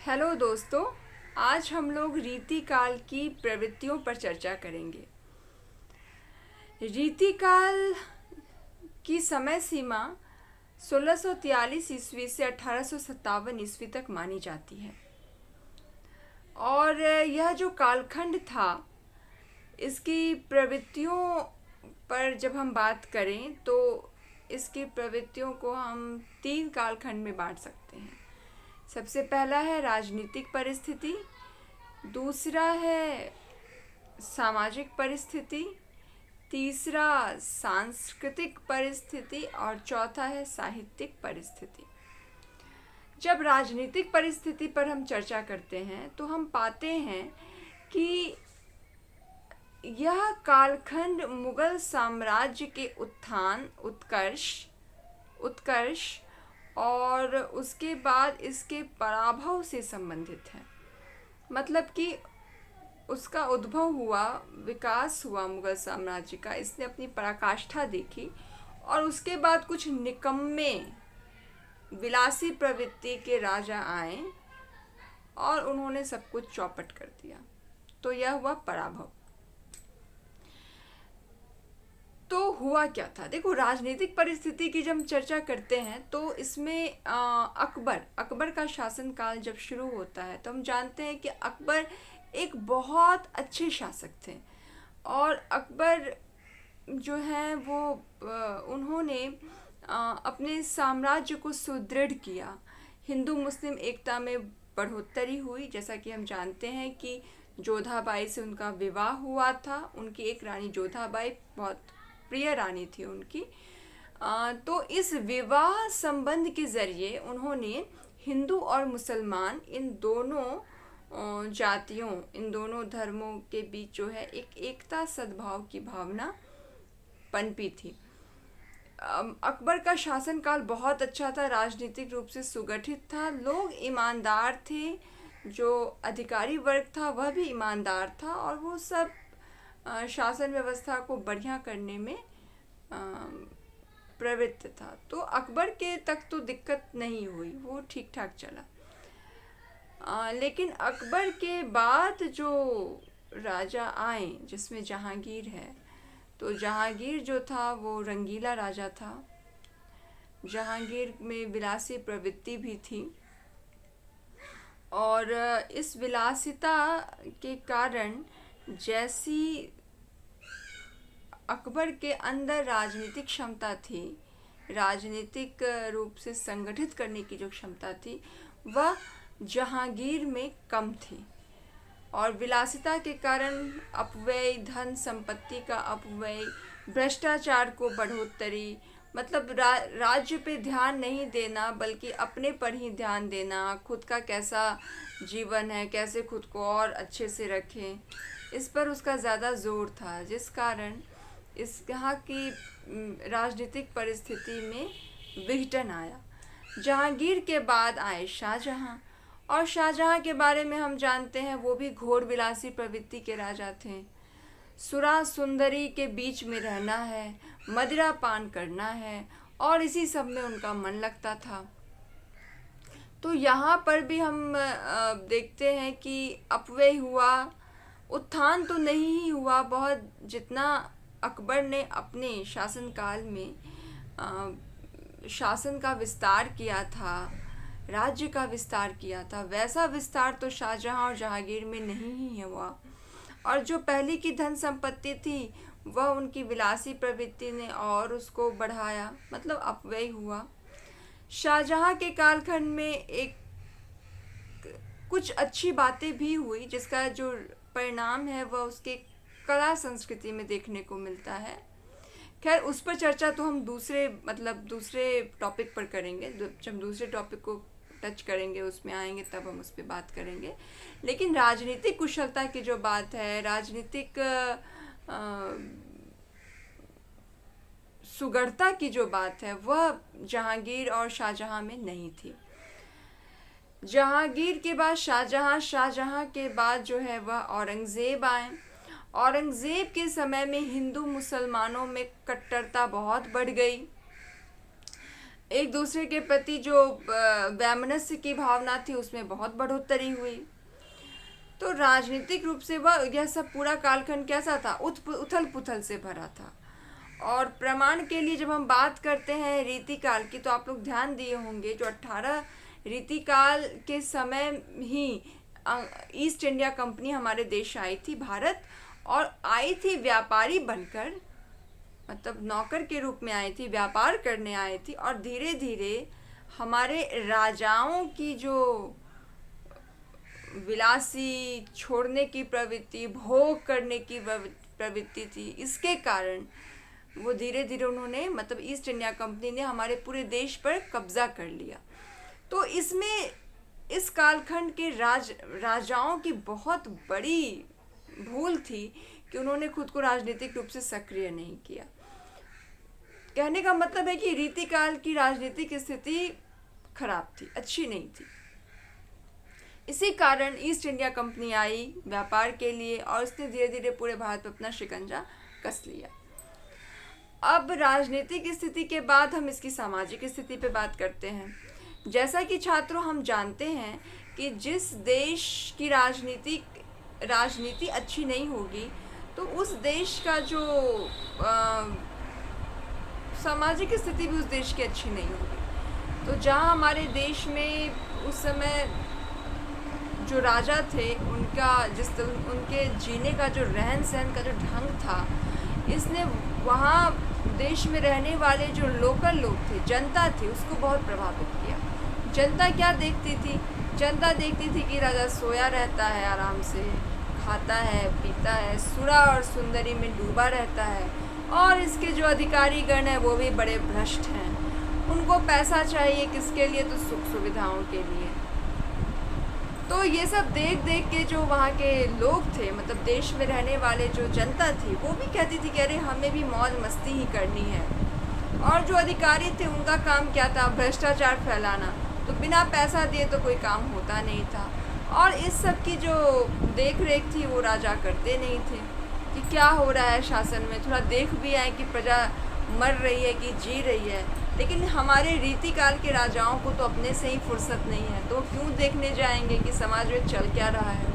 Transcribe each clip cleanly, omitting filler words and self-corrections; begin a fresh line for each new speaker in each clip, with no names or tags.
Hello दोस्तों, आज हम लोग रीतिकाल की प्रवृत्तियों पर चर्चा करेंगे। रीतिकाल की समय सीमा 1643 ईस्वी से 1857 ईस्वी तक मानी जाती है। और यह जो कालखंड था, इसकी प्रवृत्तियों पर जब हम बात करें तो इसकी प्रवृत्तियों को हम 3 कालखंड में बांट सकते हैं। सबसे पहला है राजनीतिक परिस्थिति, दूसरा है सामाजिक परिस्थिति, तीसरा सांस्कृतिक परिस्थिति और चौथा है साहित्यिक परिस्थिति। जब राजनीतिक परिस्थिति पर हम चर्चा करते हैं तो हम पाते हैं कि यह कालखंड मुगल साम्राज्य के उत्कर्ष और उसके बाद इसके पराभव से संबंधित है। मतलब कि उसका उद्भव हुआ, विकास हुआ मुगल साम्राज्य का, इसने अपनी पराकाष्ठा देखी और उसके बाद कुछ निकम्मे विलासी प्रवृत्ति के राजा आए और उन्होंने सब कुछ चौपट कर दिया। तो यह हुआ पराभव। तो हुआ क्या था? देखो, राजनीतिक परिस्थिति की जब हम चर्चा करते हैं तो इसमें अकबर का शासनकाल जब शुरू होता है तो हम जानते हैं कि अकबर एक बहुत अच्छे शासक थे। और अकबर जो है वो उन्होंने अपने साम्राज्य को सुदृढ़ किया। हिंदू मुस्लिम एकता में बढ़ोतरी हुई। जैसा कि हम जानते हैं कि जोधाबाई से उनका विवाह हुआ था। उनकी एक रानी जोधाबाई बहुत प्रिय रानी थी उनकी। तो इस विवाह संबंध के ज़रिए उन्होंने हिंदू और मुसलमान इन दोनों जातियों, इन दोनों धर्मों के बीच जो है एक एकता सद्भाव की भावना पनपी थी। अकबर का शासनकाल बहुत अच्छा था, राजनीतिक रूप से सुगठित था, लोग ईमानदार थे, जो अधिकारी वर्ग था वह भी ईमानदार था और वो सब शासन व्यवस्था को बढ़िया करने में प्रवृत्त था। तो अकबर के तक तो दिक्कत नहीं हुई, वो ठीक ठाक चला। लेकिन अकबर के बाद जो राजा आए जिसमें जहांगीर है, तो जहांगीर जो था वो रंगीला राजा था। जहांगीर में विलासी प्रवृत्ति भी थी और इस विलासिता के कारण जैसी अकबर के अंदर राजनीतिक क्षमता थी, राजनीतिक रूप से संगठित करने की जो क्षमता थी, वह जहांगीर में कम थी। और विलासिता के कारण अपव्यय, धन संपत्ति का अपव्यय, भ्रष्टाचार को बढ़ोतरी, मतलब राज्य पे ध्यान नहीं देना बल्कि अपने पर ही ध्यान देना, खुद का कैसा जीवन है, कैसे खुद को और अच्छे से रखें, इस पर उसका ज़्यादा जोर था। जिस कारण इस यहाँ की राजनीतिक परिस्थिति में विघटन आया। जहांगीर के बाद आए शाहजहां, और शाहजहां के बारे में हम जानते हैं वो भी घोर विलासी प्रवृत्ति के राजा थे। सुरा सुंदरी के बीच में रहना है, मदिरा पान करना है और इसी सब में उनका मन लगता था। तो यहाँ पर भी हम देखते हैं कि अपव्यय हुआ, उत्थान तो नहीं ही हुआ बहुत। जितना अकबर ने अपने शासनकाल में शासन का विस्तार किया था, राज्य का विस्तार किया था, वैसा विस्तार तो शाहजहां और जहांगीर में नहीं ही हुआ। और जो पहले की धन संपत्ति थी वह उनकी विलासी प्रवृत्ति ने और उसको बढ़ाया, मतलब अपव्यय हुआ। शाहजहां के कालखंड में एक कुछ अच्छी बातें भी हुई जिसका जो परिणाम है वह उसके कला संस्कृति में देखने को मिलता है। खैर, उस पर चर्चा तो हम दूसरे टॉपिक पर करेंगे। जब दूसरे टॉपिक को टच करेंगे, उसमें आएंगे, तब हम उस पर बात करेंगे। लेकिन राजनीतिक कुशलता की जो बात है, राजनीतिक सुगढ़ता की जो बात है, वह जहांगीर और शाहजहां में नहीं थी। जहांगीर के बाद शाहजहां, शाहजहां के बाद जो है वह औरंगज़ेब आए। औरंगज़ेब के समय में हिंदू मुसलमानों में कट्टरता बहुत बढ़ गई। एक दूसरे के प्रति जो वैमनस्य की भावना थी उसमें बहुत बढ़ोतरी हुई। तो राजनीतिक रूप से वह यह सब पूरा कालखंड कैसा था, उथल पुथल से भरा था। और प्रमाण के लिए जब हम बात करते हैं रीतिकाल की, तो आप लोग ध्यान दिए होंगे जो 18 रीतिकाल के समय ही ईस्ट इंडिया कंपनी हमारे देश आई थी भारत, और आई थी व्यापारी बनकर, मतलब नौकर के रूप में आई थी, व्यापार करने आई थी। और धीरे धीरे हमारे राजाओं की जो विलासी छोड़ने की प्रवृत्ति, भोग करने की प्रवृत्ति थी, इसके कारण वो धीरे धीरे उन्होंने, मतलब ईस्ट इंडिया कंपनी ने हमारे पूरे देश पर कब्जा कर लिया। तो इसमें इस कालखंड के राजाओं की बहुत बड़ी भूल थी कि उन्होंने खुद को राजनीतिक रूप से सक्रिय नहीं किया। कहने का मतलब है कि रीतिकाल की राजनीतिक स्थिति खराब थी, अच्छी नहीं थी। इसी कारण ईस्ट इंडिया कंपनी आई व्यापार के लिए, और उसने धीरे धीरे पूरे भारत पर अपना शिकंजा कस लिया। अब राजनीतिक स्थिति के बाद हम इसकी सामाजिक स्थिति पे बात करते हैं। जैसा कि छात्रों हम जानते हैं कि जिस देश की राजनीति अच्छी नहीं होगी, तो उस देश का जो सामाजिक स्थिति भी उस देश की अच्छी नहीं होगी। तो जहाँ हमारे देश में उस समय जो राजा थे, उनके जीने का जो रहन सहन का जो ढंग था, इसने वहाँ देश में रहने वाले जो लोकल लोग थे, जनता थी, उसको बहुत प्रभावित किया। जनता क्या देखती थी? जनता देखती थी कि राजा सोया रहता है, आराम से खाता है, पीता है, सुरा और सुंदरी में डूबा रहता है, और इसके जो अधिकारी गण हैं वो भी बड़े भ्रष्ट हैं। उनको पैसा चाहिए किसके लिए? तो सुख सुविधाओं के लिए। तो ये सब देख देख के जो वहाँ के लोग थे, मतलब देश में रहने वाले जो जनता थी, वो भी कहती थी कि अरे हमें भी मौज मस्ती ही करनी है। और जो अधिकारी थे उनका काम क्या था? भ्रष्टाचार फैलाना। तो बिना पैसा दिए तो कोई काम होता नहीं था। और इस सब की जो देख रेख थी वो राजा करते नहीं थे कि क्या हो रहा है शासन में, थोड़ा देख भी आए कि प्रजा मर रही है कि जी रही है। लेकिन हमारे रीतिकाल के राजाओं को तो अपने से ही फुर्सत नहीं है, तो क्यों देखने जाएंगे कि समाज में चल क्या रहा है।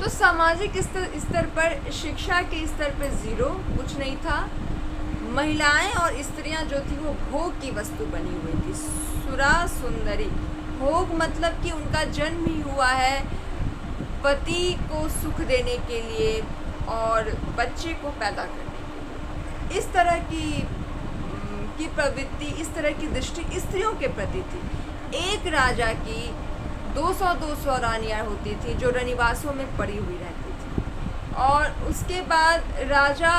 तो सामाजिक स्तर पर, शिक्षा के स्तर पर ज़ीरो, कुछ नहीं था। महिलाएं और स्त्रियां जो थी वो भोग की वस्तु बनी हुई थी, सुरा सुंदरी। भोग मतलब कि उनका जन्म ही हुआ है पति को सुख देने के लिए और बच्चे को पैदा करने के लिए। इस तरह की प्रवृत्ति, इस तरह की दृष्टि स्त्रियों के प्रति थी। एक राजा की 200 रानियां होती थी जो रनिवासों में पड़ी हुई रहती थी, और उसके बाद राजा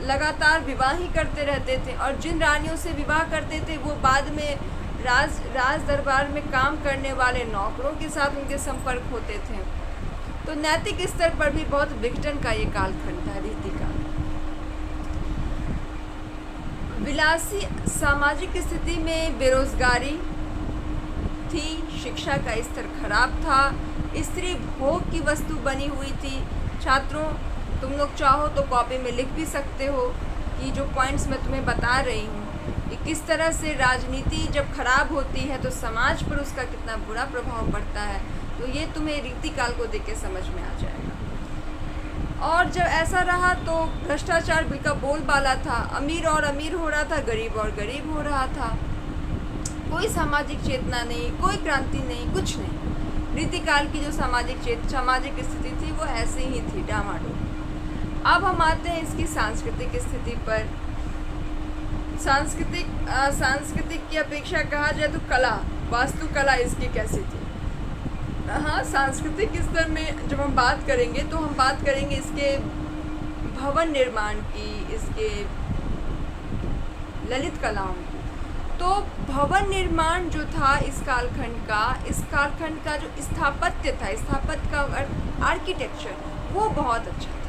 लगातार विवाह ही करते रहते थे, और जिन रानियों से विवाह करते थे वो बाद में राज दरबार में काम करने वाले नौकरों के साथ उनके संपर्क होते थे। तो नैतिक स्तर पर भी बहुत विघटन का ये कालखंड था, रीतिकाल। विलासी सामाजिक स्थिति में बेरोजगारी थी, शिक्षा का स्तर खराब था, स्त्री भोग की वस्तु बनी हुई थी। छात्रों, तुम लोग चाहो तो कॉपी में लिख भी सकते हो कि जो पॉइंट्स मैं तुम्हें बता रही हूँ कि किस तरह से राजनीति जब खराब होती है तो समाज पर उसका कितना बुरा प्रभाव पड़ता है। तो ये तुम्हें रीतिकाल को देख के समझ में आ जाएगा। और जब ऐसा रहा तो भ्रष्टाचार का बोलबाला था, अमीर और अमीर हो रहा था, गरीब और गरीब हो रहा था। कोई सामाजिक चेतना नहीं, कोई क्रांति नहीं, कुछ नहीं। रीतिकाल की जो सामाजिक स्थिति थी वो ऐसे ही थी, डामाडोल। अब हम आते हैं इसकी सांस्कृतिक स्थिति पर। सांस्कृतिक की अपेक्षा कहा जाए तो कला, वास्तुकला इसकी कैसी थी? हाँ, सांस्कृतिक स्तर में जब हम बात करेंगे तो हम बात करेंगे इसके भवन निर्माण की, इसके ललित कलाओं की। तो भवन निर्माण जो था इस कालखंड का जो स्थापत्य था, स्थापत्य का आर्किटेक्चर, वो बहुत अच्छा था।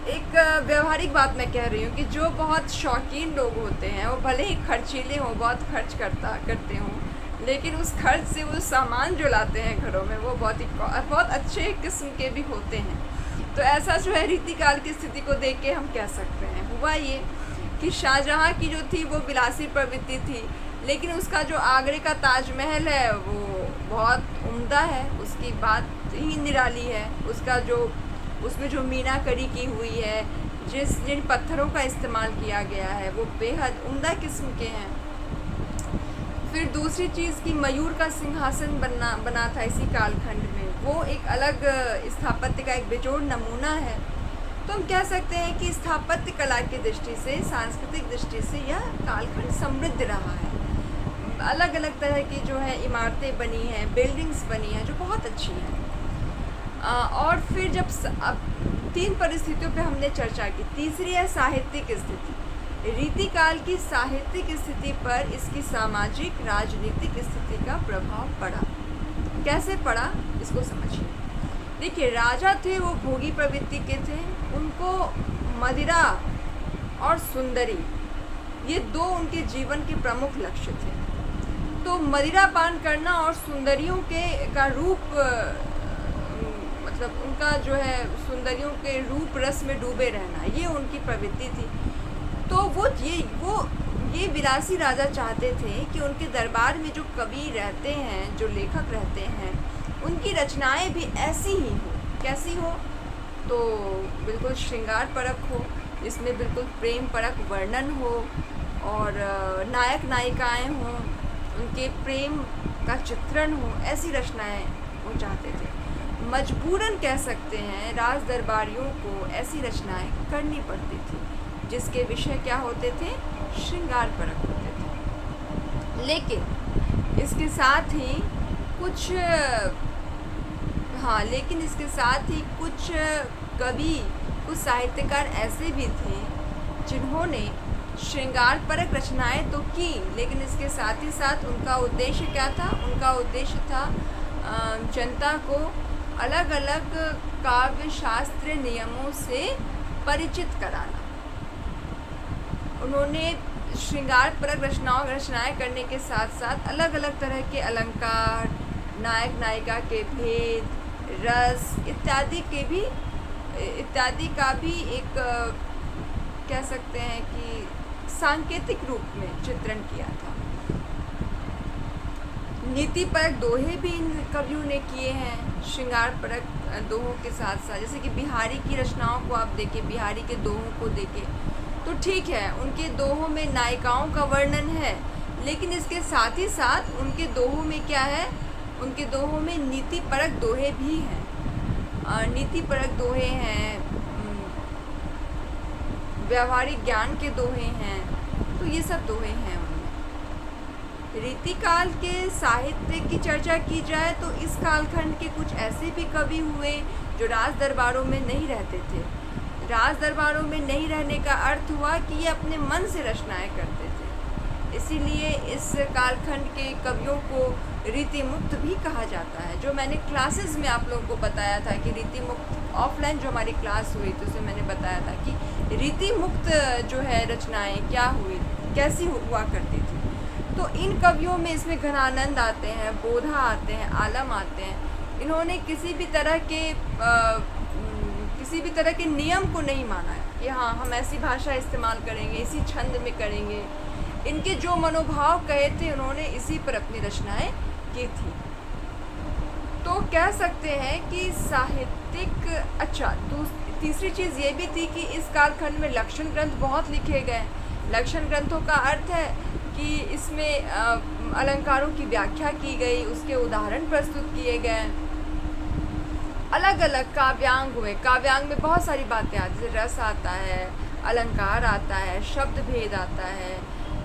एक व्यवहारिक बात मैं कह रही हूँ कि जो बहुत शौकीन लोग होते हैं वो भले ही खर्चीले हों, बहुत खर्च करते हों, लेकिन उस खर्च से वो सामान जो लाते हैं घरों में वो बहुत अच्छे किस्म के भी होते हैं। तो ऐसा जो है रीतिकाल की स्थिति को देख के हम कह सकते हैं। हुआ ये कि शाहजहाँ की जो थी वो विलासी प्रवृत्ति थी, लेकिन उसका जो आगरे का ताजमहल है वो बहुत उम्दा है, उसकी बात ही निराली है। उसका जो उसमें जो मीनाकरी की हुई है, जिन पत्थरों का इस्तेमाल किया गया है वो बेहद उम्दा किस्म के हैं। फिर दूसरी चीज़ कि मयूर का सिंहासन बना था इसी कालखंड में, वो एक अलग स्थापत्य का एक बेजोड़ नमूना है। तो हम कह सकते हैं कि स्थापत्य कला की दृष्टि से, सांस्कृतिक दृष्टि से यह कालखंड समृद्ध रहा है। अलग अलग तरह की जो है इमारतें बनी हैं, बिल्डिंग्स बनी हैं जो बहुत अच्छी हैं। और फिर जब अब 3 परिस्थितियों पे हमने चर्चा की। तीसरी है साहित्यिक स्थिति। रीतिकाल की साहित्यिक स्थिति पर इसकी सामाजिक राजनीतिक स्थिति का प्रभाव पड़ा। कैसे पड़ा इसको समझिए। देखिए, राजा थे वो भोगी प्रवृत्ति के थे, उनको मदिरा और सुंदरी ये 2 उनके जीवन के प्रमुख लक्ष्य थे। तो मदिरा पान करना और सुंदरियों का रूप मतलब उनका जो है सुंदरियों के रूप रस में डूबे रहना, ये उनकी प्रवृत्ति थी। तो वो ये विलासी राजा चाहते थे कि उनके दरबार में जो कवि रहते हैं, जो लेखक रहते हैं, उनकी रचनाएं भी ऐसी ही हो। कैसी हो? तो बिल्कुल श्रृंगार परक हो, इसमें बिल्कुल प्रेम परक वर्णन हो और नायक नायिकाएं हों, उनके प्रेम का चित्रण हो, ऐसी रचनाएं वो चाहते थे। मजबूरन कह सकते हैं राज दरबारियों को ऐसी रचनाएं करनी पड़ती थी, जिसके विषय क्या होते थे? श्रृंगार परक होते थे। लेकिन इसके साथ ही कुछ कवि, कुछ साहित्यकार ऐसे भी थे जिन्होंने श्रृंगार परक रचनाएं तो की, लेकिन इसके साथ ही साथ उनका उद्देश्य क्या था? उनका उद्देश्य था जनता को अलग अलग काव्य शास्त्र नियमों से परिचित कराना। उन्होंने श्रृंगार परक रचनाएं करने के साथ साथ अलग अलग तरह के अलंकार, नायक नायिका के भेद, रस इत्यादि का भी एक कह सकते हैं कि सांकेतिक रूप में चित्रण किया था। नीति परक दोहे भी इन कवियों ने किए हैं श्रृंगार परक दोहों के साथ साथ। जैसे कि बिहारी की रचनाओं को आप देखें, बिहारी के दोहों को देखें तो ठीक है, उनके दोहों में नायिकाओं का वर्णन है, लेकिन इसके साथ ही साथ उनके दोहों में क्या है? उनके दोहों में नीति परक दोहे भी हैं। नीति परक दोहे हैं, व्यावहारिक ज्ञान के दोहे हैं, तो ये सब दोहे हैं उनमें। रीतिकाल के साहित्य की चर्चा की जाए तो इस कालखंड के कुछ ऐसे भी कवि हुए जो राज दरबारों में नहीं रहते थे। राज दरबारों में नहीं रहने का अर्थ हुआ कि ये अपने मन से रचनाएं करते थे, इसीलिए इस कालखंड के कवियों को रीति मुक्त भी कहा जाता है। जो मैंने क्लासेस में आप लोगों को बताया था कि रीति मुक्त ऑफलाइन जो हमारी क्लास हुई थी उसमें मैंने बताया था कि रीति मुक्त जो है रचनाएं क्या हुई, कैसी हुआ करती थी। तो इन कवियों में इसमें घनानंद आते हैं, बोधा आते हैं, आलम आते हैं। इन्होंने किसी भी तरह के नियम को नहीं माना है कि हाँ हम ऐसी भाषा इस्तेमाल करेंगे, इसी छंद में करेंगे। इनके जो मनोभाव कहे थे उन्होंने इसी पर अपनी रचनाएं की थी। तो कह सकते हैं कि साहित्यिक तीसरी चीज़ ये भी थी कि इस कालखंड में लक्षण ग्रंथ बहुत लिखे गए। लक्षण ग्रंथों का अर्थ है कि इसमें अलंकारों की व्याख्या की गई, उसके उदाहरण प्रस्तुत किए गए। अलग अलग काव्यांग हुए, काव्यांग में बहुत सारी बातें आती हैं, रस आता है, अलंकार आता है, शब्द भेद आता है,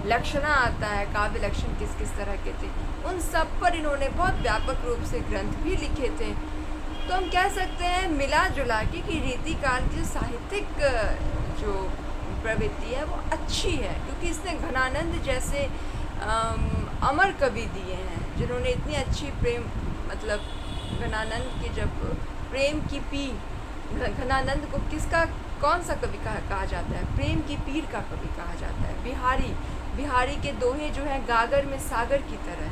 लक्षणा आता है, काव्य लक्षण किस किस तरह के थे, उन सब पर इन्होंने बहुत व्यापक रूप से ग्रंथ भी लिखे थे। तो हम कह सकते हैं मिला जुला के कि रीतिकाल की साहित्यिक जो प्रवृत्ति है वो अच्छी है, क्योंकि इसने घनानंद जैसे अमर कवि दिए हैं जिन्होंने इतनी अच्छी घनानंद की जब प्रेम की पीर, घनानंद को कौन सा कवि कहा जाता है? प्रेम की पीर का कवि कहा जाता है। बिहारी के दोहे जो है गागर में सागर की तरह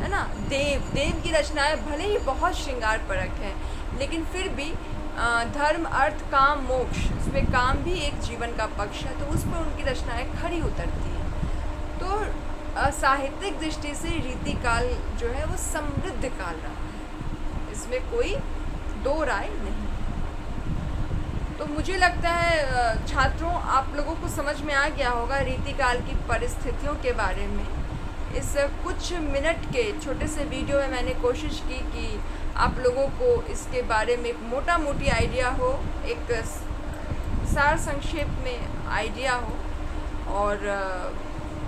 है ना। देव की रचनाएं भले ही बहुत श्रृंगार परक हैं, लेकिन फिर भी धर्म अर्थ काम मोक्ष, इसमें काम भी एक जीवन का पक्ष है, तो उस पर उनकी रचनाएं खरी उतरती हैं। तो साहित्यिक दृष्टि से रीतिकाल जो है वो समृद्ध काल रहा है, इसमें कोई दो राय नहीं। तो मुझे लगता है छात्रों, आप लोगों को समझ में आ गया होगा रीतिकाल की परिस्थितियों के बारे में। इस कुछ मिनट के छोटे से वीडियो में मैंने कोशिश की कि आप लोगों को इसके बारे में एक मोटा मोटी आइडिया हो, एक सार संक्षेप में आइडिया हो, और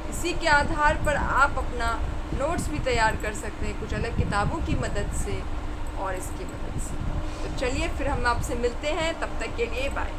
इसी के आधार पर आप अपना नोट्स भी तैयार कर सकते हैं कुछ अलग किताबों की मदद से और इसकी मदद से। तो चलिए फिर हम आपसे मिलते हैं, तब तक के लिए बाय।